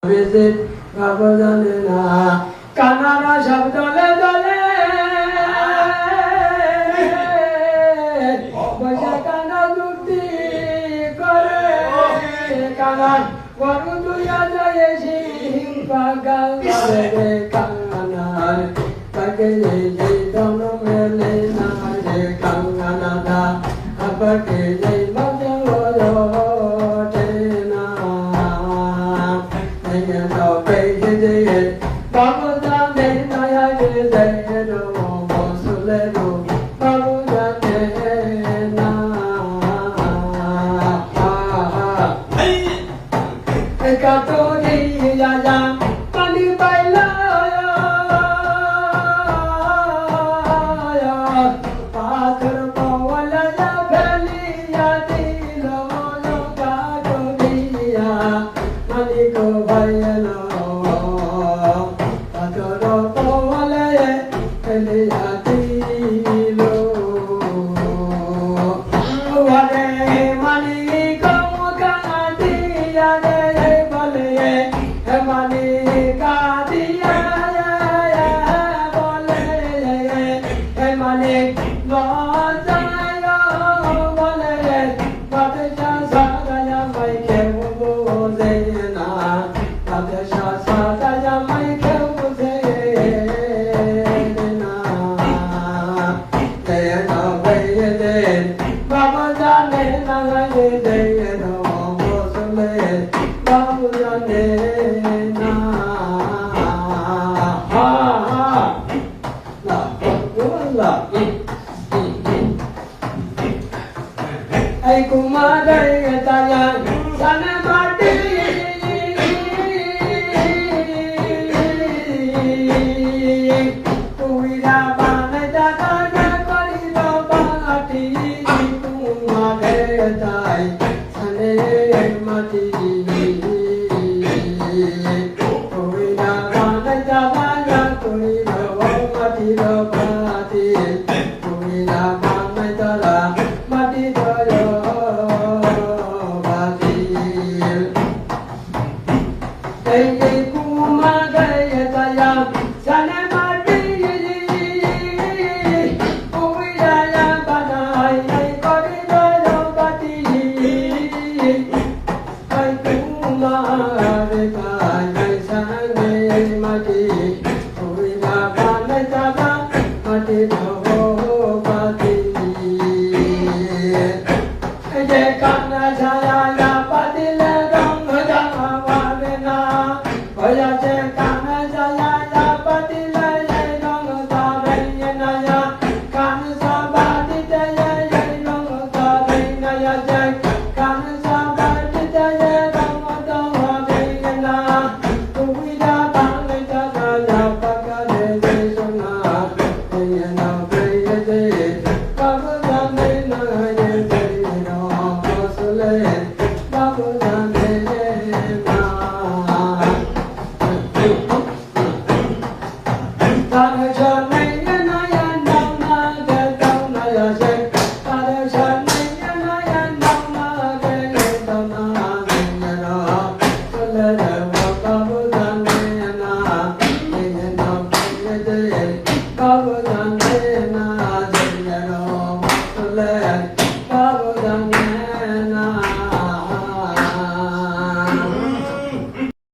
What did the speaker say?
visit Babadanina Kanara Shabdole Dole Bajakana Dukti Kore Kana Warudu Yajayeshi Pagal Kana Pakele Dono Melena Kanada Apakele Majalo Ay kumaday tayan sana mati tuwira banay tatana kalido pangati kumaday tay sana mati tuwira banay tatana kalido pangati tuwira banay tatana mati Hey, hey, kuma gaya tayam.